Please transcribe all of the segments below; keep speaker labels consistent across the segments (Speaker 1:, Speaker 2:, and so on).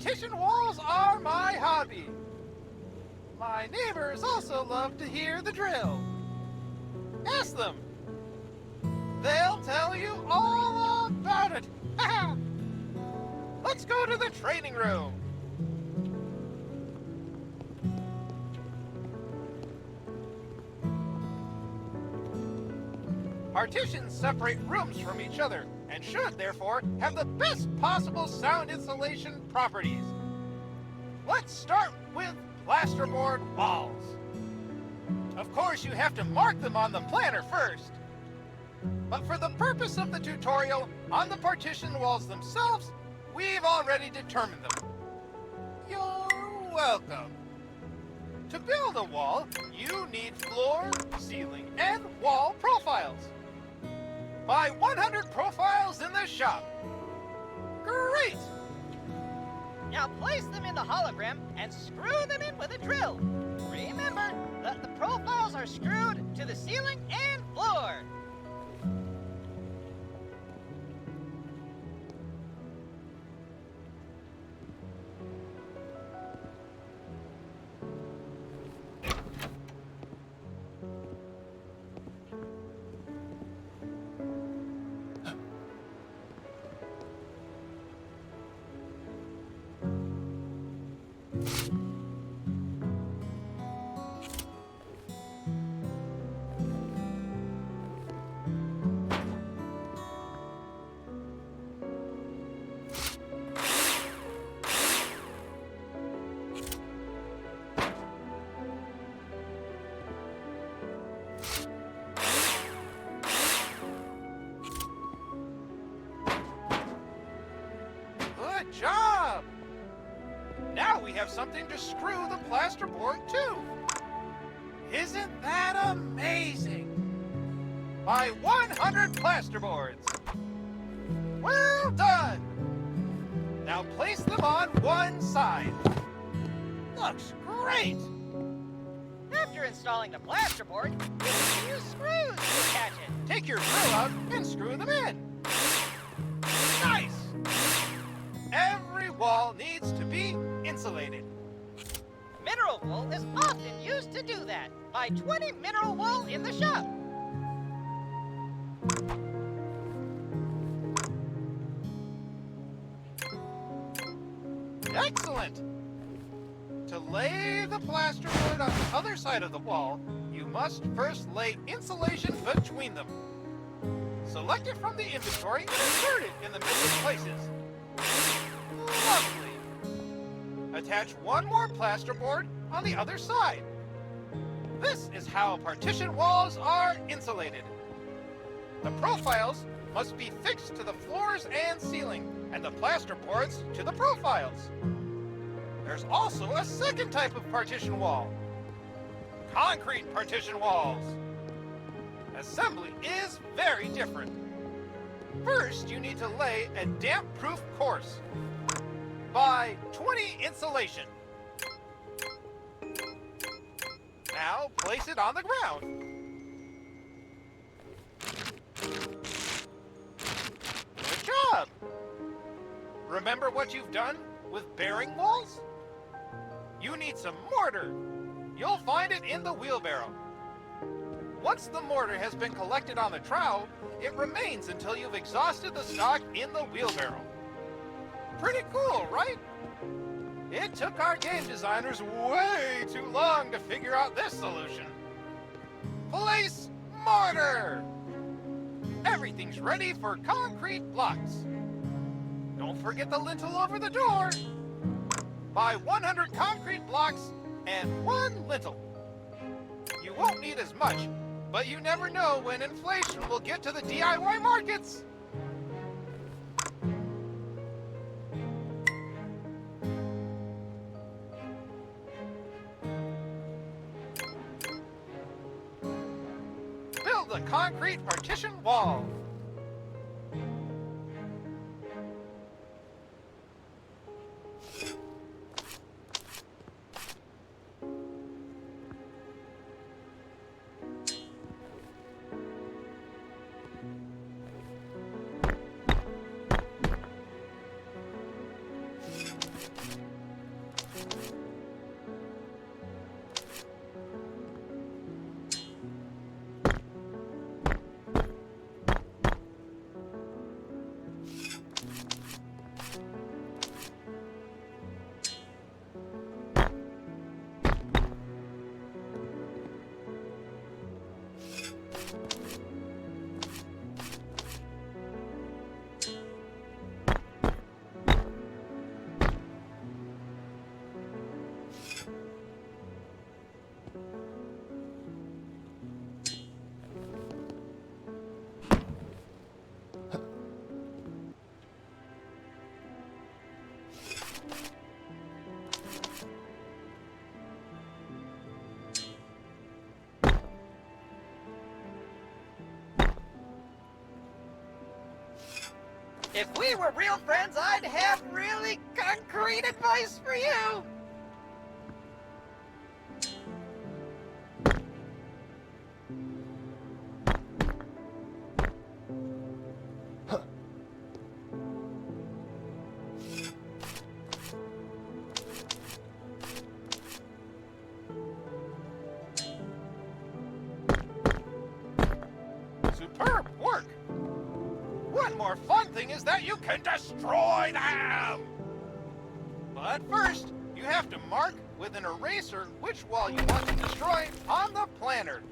Speaker 1: Partition walls are my hobby. My neighbors also love to hear the drill. Ask them. They'll tell you all about it. Let's go to the training room. Partitions separate rooms from each other and should, therefore, have the best possible sound insulation properties. Let's start with plasterboard walls. Of course, you have to mark them on the planner first. But for the purpose of the tutorial, on the partition walls themselves, we've already determined them. You're welcome. To build a wall, you need floor, ceiling, and wall profiles. Buy 100 profiles in the shop. Great!
Speaker 2: Now place them in the hologram and screw them in with a drill. Remember that the profiles are screwed to the ceiling and floor.
Speaker 1: Good job! Now we have something to screw the plasterboard to. Isn't that amazing? Buy 100 plasterboards. Well done! Now place them on one side. Looks great!
Speaker 2: After installing the plasterboard, you can use screws to attach it.
Speaker 1: Take your drill out and screw them in. Nice! Every wall needs to be insulated.
Speaker 2: Mineral wool is often used to do that. Buy 20 mineral wool in the shop.
Speaker 1: Excellent! To lay the plasterboard on the other side of the wall, you must first lay insulation between them. Select it from the inventory and insert it in the missing places. Lovely! Attach one more plasterboard on the other side. This is how partition walls are insulated. The profiles must be fixed to the floors and ceiling, and the plasterboards to the profiles. There's also a second type of partition wall. Concrete partition walls. Assembly is very different. First, you need to lay a damp-proof course. Buy 20 insulation. Now place it on the ground. Good job! Remember what you've done with bearing walls? You need some mortar. You'll find it in the wheelbarrow. Once the mortar has been collected on the trowel, it remains until you've exhausted the stock in the wheelbarrow. Pretty cool, right? It took our game designers way too long to figure out this solution. Place mortar! Everything's ready for concrete blocks. Don't forget the lintel over the door. Buy 100 concrete blocks and 1 lintel. You won't need as much, but you never know when inflation will get to the DIY markets. Build a concrete partition wall.
Speaker 2: If we were real friends, I'd have really concrete advice for you.
Speaker 1: Superb work! One more fun thing is that you can destroy them! But first, you have to mark with an eraser which wall you want to destroy on the planner.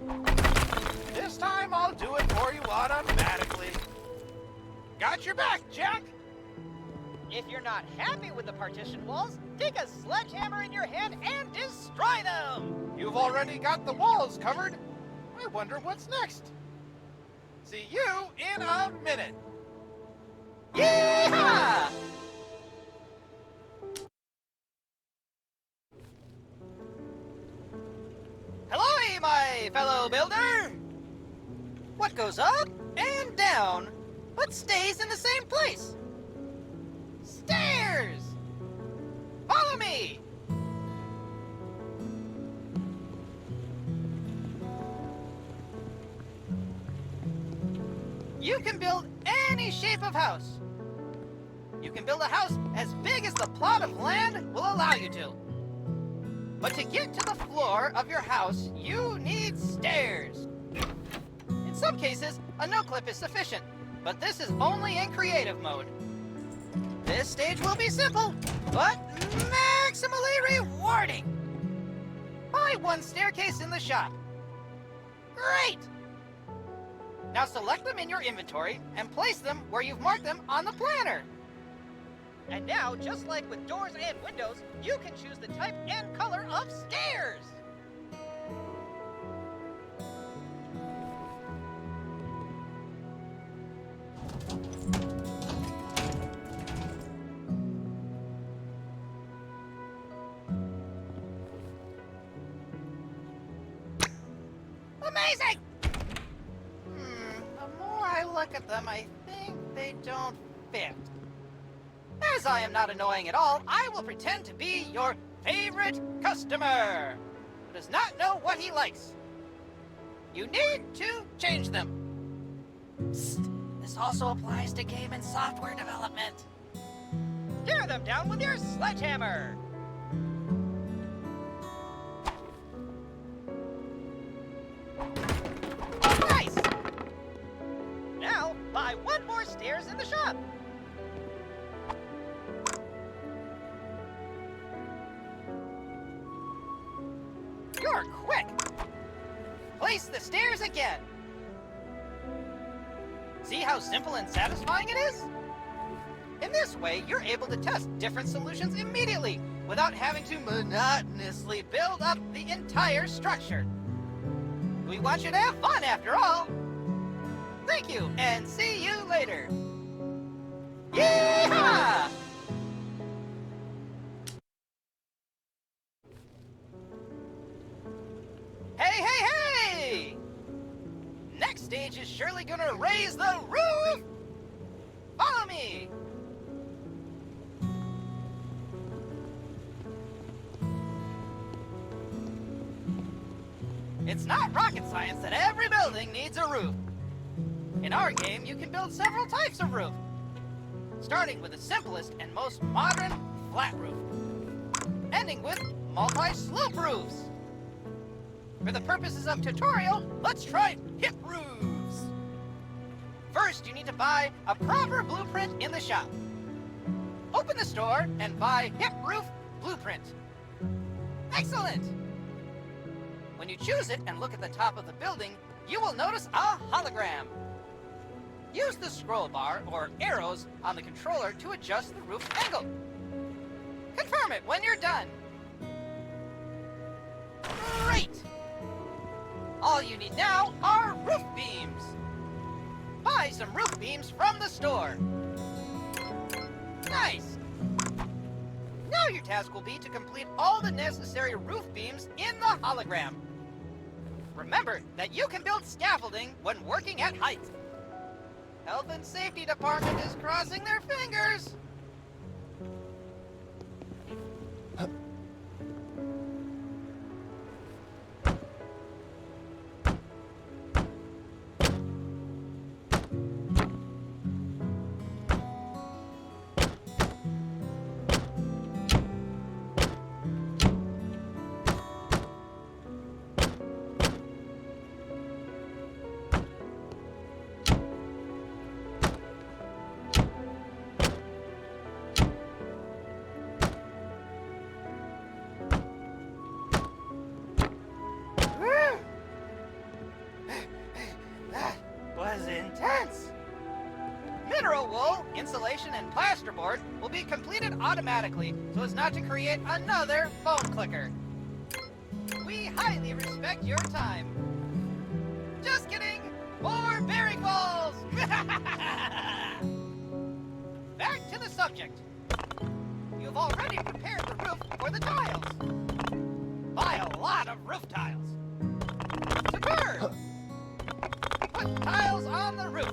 Speaker 1: This time I'll do it for you automatically. Got your back, Jack!
Speaker 2: If you're not happy with the partition walls, take a sledgehammer in your hand and destroy them!
Speaker 1: You've already got the walls covered. I wonder what's next. See you in a minute.
Speaker 2: Yeehaw! Hello, my fellow builder! What goes up and down, but stays in the same place? Stairs! Follow me! You can build any shape of house. You can build a house as big as the plot of land will allow you to. But to get to the floor of your house, you need stairs. In some cases, a no-clip is sufficient, but this is only in creative mode. This stage will be simple, but maximally rewarding. Buy one staircase in the shop. Great! Now select them in your inventory and place them where you've marked them on the planner. And now, just like with doors and windows, you can choose the type and color of stairs. Amazing! The more I look at them, I think they don't fit. As I am not annoying at all, I will pretend to be your favorite customer who does not know what he likes. You need to change them. Psst, this also applies to game and software development. Tear them down with your sledgehammer. Nice! Now, buy one more stairs in the shop. You're quick! Place the stairs again. See how simple and satisfying it is? In this way, you're able to test different solutions immediately without having to monotonously build up the entire structure. We want you to have fun after all. Thank you, and see you later. Yeehaw! Hey, hey, hey! Next stage is surely gonna raise the roof! Follow me! It's not rocket science that every building needs a roof. In our game, you can build several types of roof, starting with the simplest and most modern flat roof, ending with multi-slope roofs. For the purposes of tutorial, let's try hip roofs. First, you need to buy a proper blueprint in the shop. Open the store and buy hip roof blueprint. Excellent! When you choose it and look at the top of the building, you will notice a hologram. Use the scroll bar or arrows on the controller to adjust the roof angle. Confirm it when you're done. Great! All you need now are roof beams. Buy some roof beams from the store. Nice! Now your task will be to complete all the necessary roof beams in the hologram. Remember that you can build scaffolding when working at height. health and safety department is crossing their fingers. Was intense. Mineral wool, insulation, and plasterboard will be completed automatically so as not to create another phone clicker. We highly respect your time. Just kidding! More bearing balls! Back to the subject. You've already prepared the roof for the tiles. Buy a lot of roof tiles. Superb! Put tiles on the roof.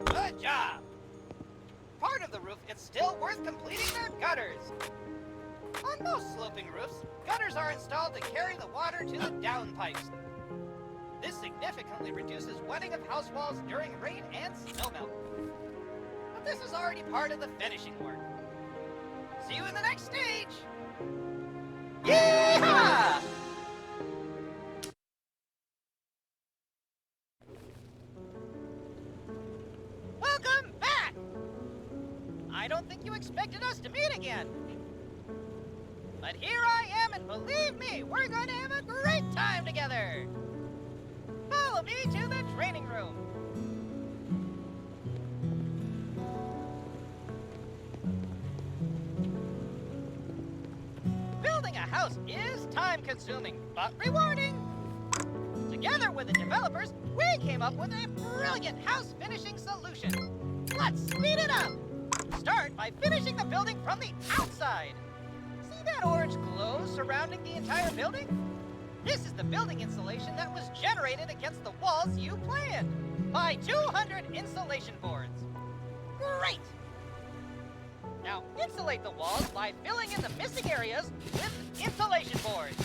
Speaker 2: Good job! Part of the roof, it's still worth completing their gutters. On most sloping roofs, gutters are installed to carry the water to the downpipes. This significantly reduces wetting of house walls during rain and snowmelt. But this is already part of the finishing work. See you in the next stage! Yeehaw! Welcome back! I don't think you expected us to meet again. But here I am, and believe me, we're going to have a great time together. Follow me to the training room. Building a house is time-consuming, but rewarding. Together with the developers, we came up with a brilliant house finishing solution. Let's speed it up. Start by finishing the building from the outside. See that orange glow surrounding the entire building? This is the building insulation that was generated against the walls you planned. Buy 200 insulation boards. Great! Now insulate the walls by filling in the missing areas with insulation boards.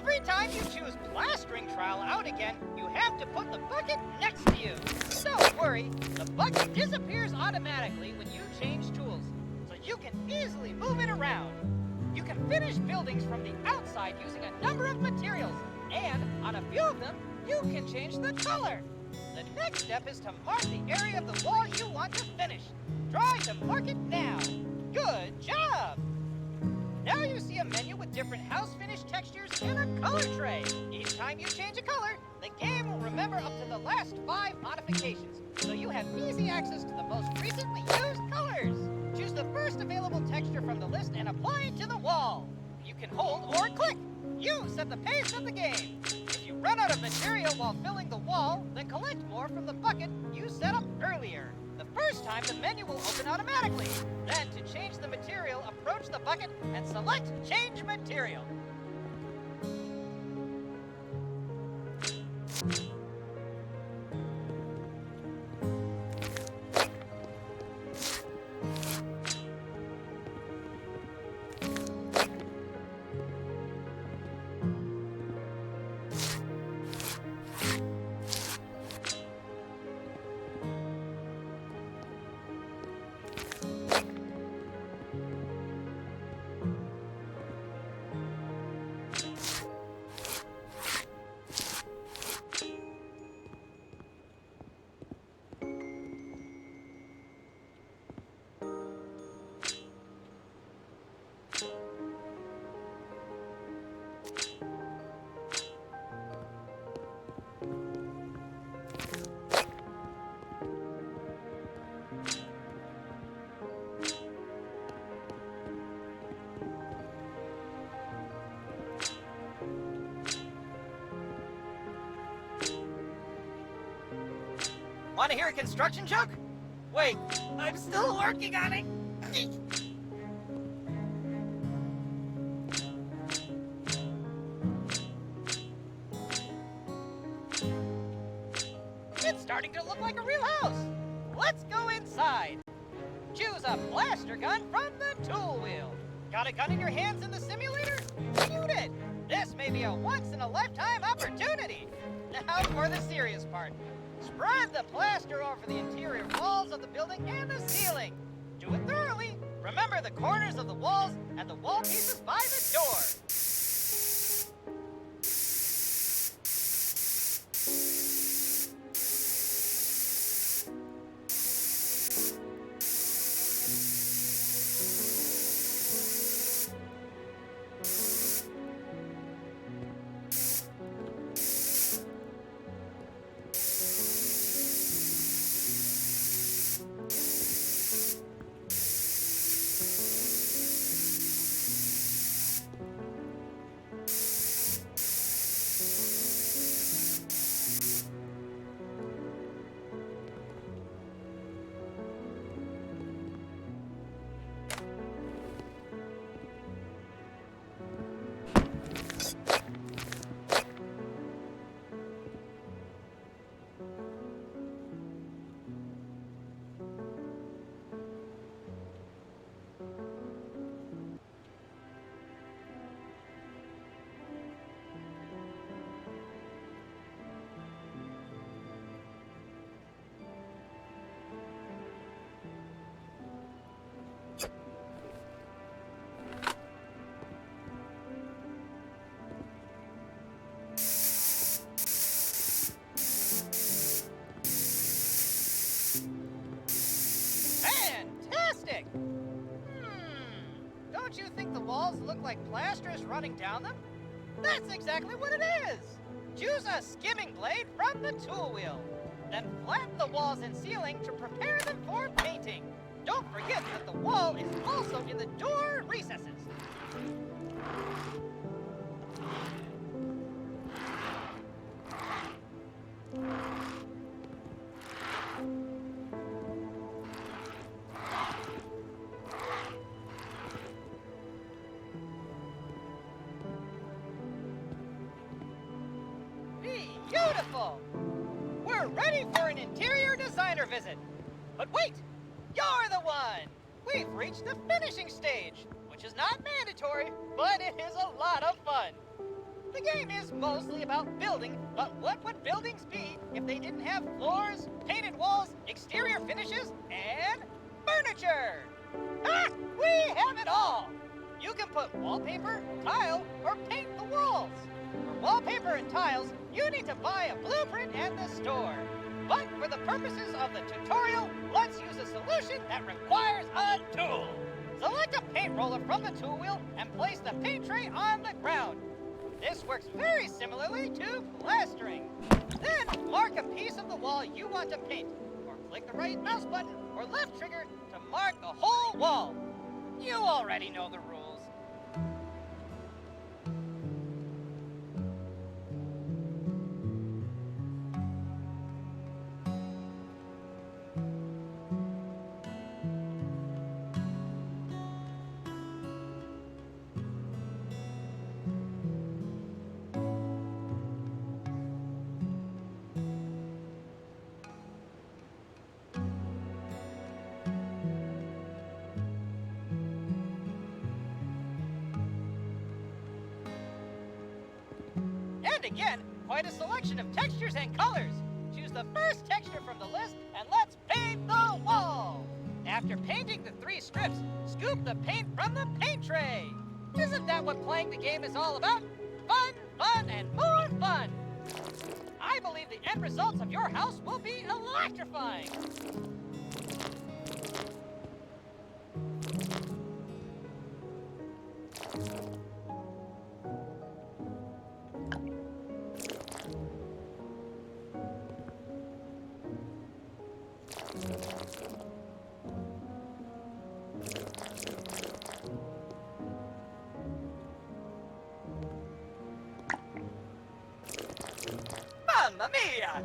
Speaker 2: Every time you choose plastering trowel out again, you have to put the bucket next to you. Don't worry, the bucket disappears automatically when you change tools, so you can easily move it around. You can finish buildings from the outside using a number of materials, and on a few of them, you can change the color. The next step is to mark the area of the wall you want to finish. Try to mark it now. Good job! Now you see a menu with different house finish textures and a color tray. Each time you change a color, the game will remember up to the last 5 modifications, so you have easy access to the most recently used colors. Choose the first available texture from the list and apply it to the wall. You can hold or click. You set the pace of the game. If you run out of material while filling the wall, then collect more from the bucket you set up earlier. The first time, the menu will open automatically. Then, to change the material, approach the bucket and select Change Material. Want to hear a construction joke? Wait, I'm still working on it. It's starting to look like a real house. Let's go inside. Choose a blaster gun from the tool wheel. Got a gun in your hands in the simulator? Shoot it. This may be a once-in-a-lifetime opportunity. Now for the serious part. Spread the plaster over the interior walls of the building and the ceiling. Do it thoroughly. Remember the corners of the walls and the wall pieces by the door. Don't you think the walls look like plaster is running down them? That's exactly what it is! Choose a skimming blade from the tool wheel. Then flatten the walls and ceiling to prepare them for painting. Don't forget that the wall is also in the door recesses. Beautiful! We're ready for an interior designer visit. But wait! You're the one! We've reached the finishing stage, which is not mandatory, but it is a lot of fun. The game is mostly about building, but what would buildings be if they didn't have floors, painted walls, exterior finishes, and furniture? Ah, we have it all! You can put wallpaper, tile, or paint the walls. For wallpaper and tiles, you need to buy a blueprint at the store. But for the purposes of the tutorial, let's use a solution that requires a tool. Select a paint roller from the tool wheel and place the paint tray on the ground. This works very similarly to plastering. Then mark a piece of the wall you want to paint, or click the right mouse button or left trigger to mark the whole wall. You already know the rules. And again, quite a selection of textures and colors. Choose the first texture from the list and let's paint the wall. After painting the 3 strips, scoop the paint from the paint tray. Isn't that what playing the game is all about? Fun, fun, and more fun. I believe the end results of your house will be electrifying. Mamma mia!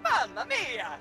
Speaker 2: Mamma mia!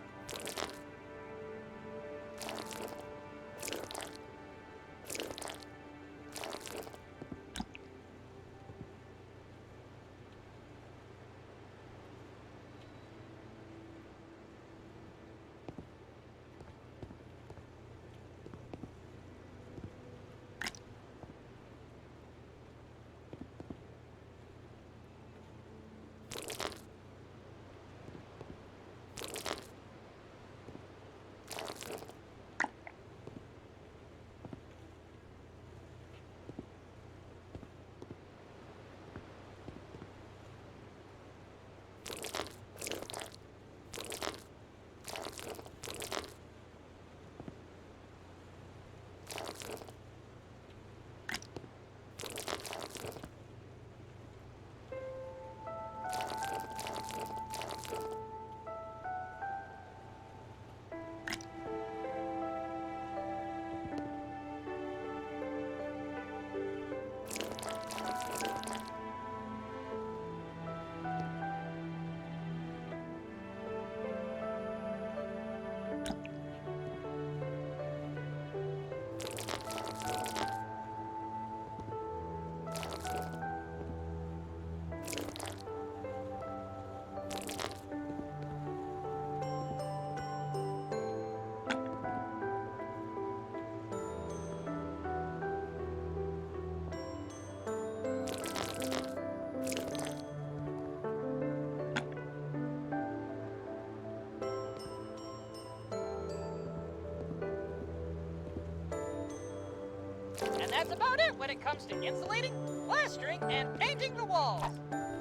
Speaker 2: And that's about it when it comes to insulating, plastering, and painting the walls.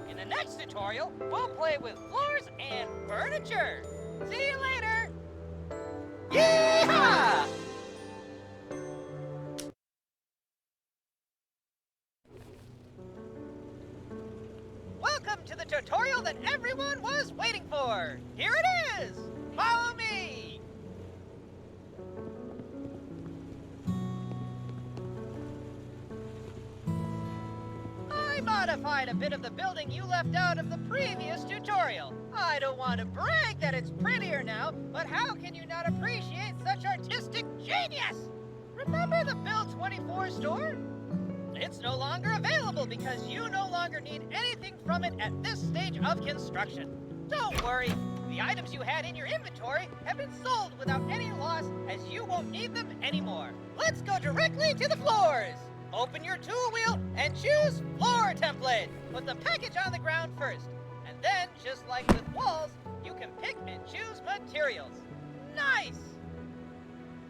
Speaker 2: In the next tutorial, we'll play with floors and furniture. See you later! Yeehaw! Welcome to the tutorial that everyone was waiting for. Here it is! Follow me! I modified a bit of the building you left out of the previous tutorial. I don't want to brag that it's prettier now, but how can you not appreciate such artistic genius? Remember the Build 24 store? It's no longer available because you no longer need anything from it at this stage of construction. Don't worry, the items you had in your inventory have been sold without any loss as you won't need them anymore. Let's go directly to the floors. Open your tool wheel and choose floor template. Put the package on the ground first. And then, just like with walls, you can pick and choose materials. Nice!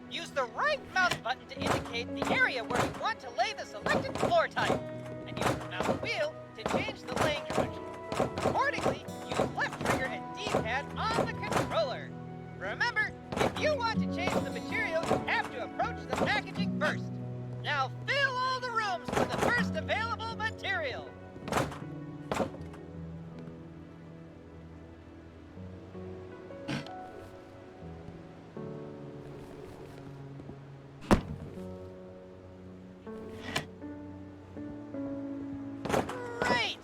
Speaker 2: Use the right mouse button to indicate the area where you want to lay the selected floor type. And use the mouse wheel to change the laying direction. Accordingly, use left trigger and D-pad on the controller. Remember, if you want to change the material, you have to approach the packaging first. Now fill all the rooms with the first available material. Great!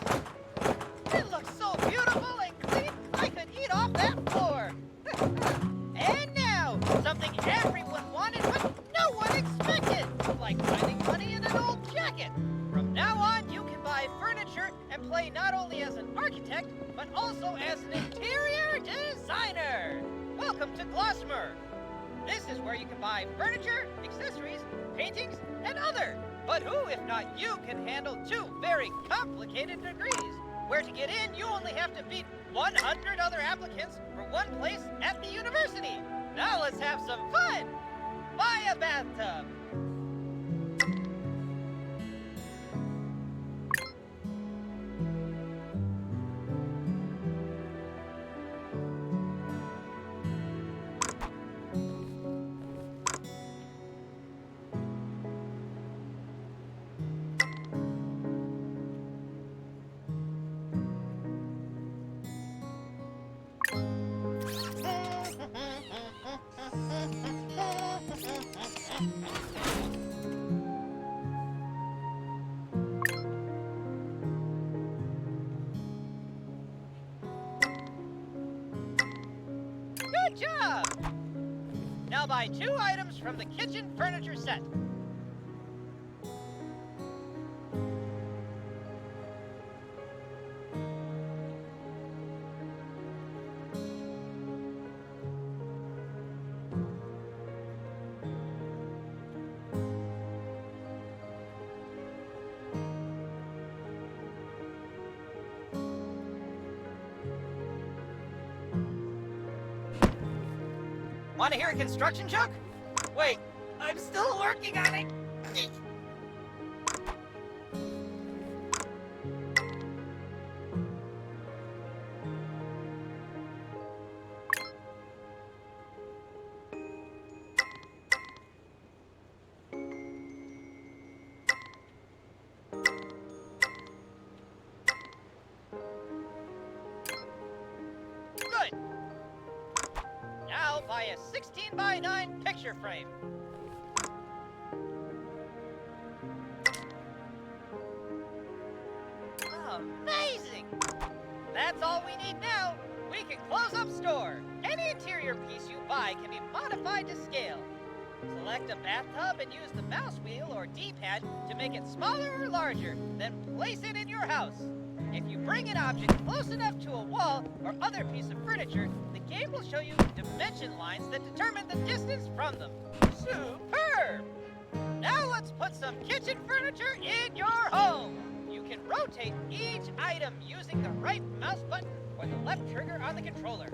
Speaker 2: It looks so beautiful and clean, I could eat off that floor. And now, something everyone wanted but no one expected, like finding money in an old jacket. From now on, you can buy furniture and play not only as an architect, but also as an interior designer. Welcome to Glossmer. This is where you can buy furniture, accessories, paintings, and other. But who, if not you, can handle 2 very complicated degrees? Where to get in, you only have to beat 100 other applicants for one place at the university. Now let's have some fun. Buy a bathtub. Good job! Now buy 2 items from the kitchen furniture set. Want to hear a construction joke? Wait, I'm still working on it. Good. Now buy a 16:9 picture frame. Amazing! That's all we need now. We can close up store. Any interior piece you buy can be modified to scale. Select a bathtub and use the mouse wheel or D-pad to make it smaller or larger, then place it in your house. If you bring an object close enough to a wall or other piece of furniture, the game will show you dimension lines that determine the distance from them. Superb! Now let's put some kitchen furniture in your home. You can rotate each item using the right mouse button or the left trigger on the controller.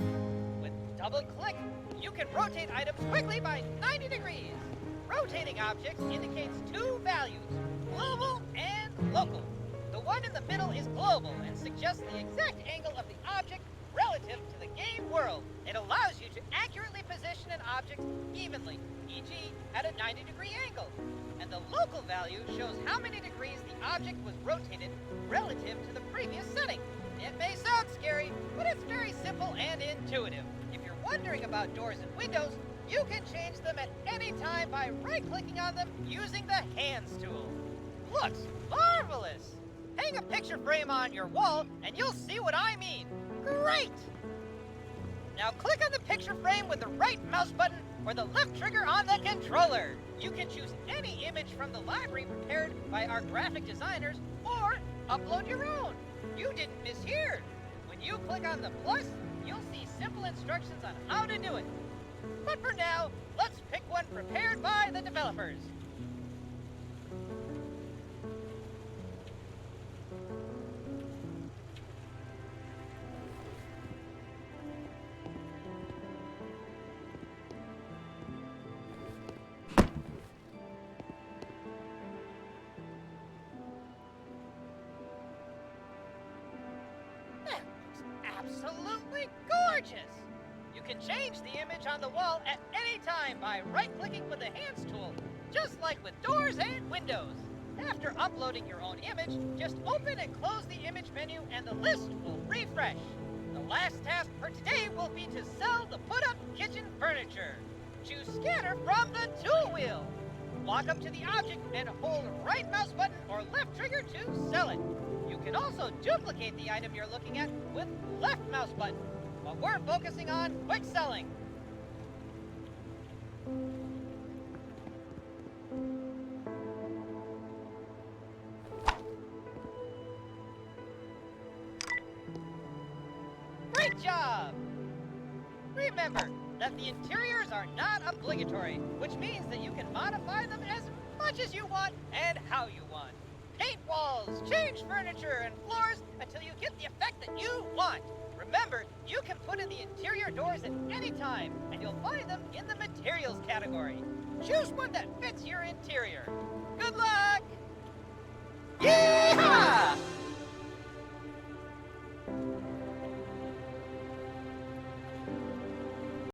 Speaker 2: With double click, you can rotate items quickly by 90 degrees. Rotating objects indicates two values, global and local. The one in the middle is global and suggests the exact angle of the object relative to the game world. It allows you to accurately position an object evenly, e.g. at a 90-degree angle. And the local value shows how many degrees the object was rotated relative to the previous setting. It may sound scary, but it's very simple and intuitive. If you're wondering about doors and windows, you can change them at any time by right-clicking on them using the Hands tool. Looks marvelous! Hang a picture frame on your wall and you'll see what I mean. Great! Now click on the picture frame with the right mouse button or the left trigger on the controller. You can choose any image from the library prepared by our graphic designers or upload your own. You didn't mishear. When you click on the plus, you'll see simple instructions on how to do it. But for now, let's pick one prepared by the developers. That looks absolutely gorgeous! You can change the image on the wall at any time by right-clicking with the Hands tool, just like with doors and windows. After uploading your own image, just open and close the image menu and the list will refresh. The last task for today will be to sell the put-up kitchen furniture. Choose Scanner from the tool wheel. Walk up to the object and hold right mouse button or left trigger to sell it. You can also duplicate the item you're looking at with left mouse button. But we're focusing on quick selling. Great job! Remember that the interiors are not obligatory, which means that you can modify them as much as you want and how you want. Paint walls, change furniture and floors until you get the effect that you want. Remember, you can put in the interior doors at any time, and you'll find them in the materials category. Choose one that fits your interior.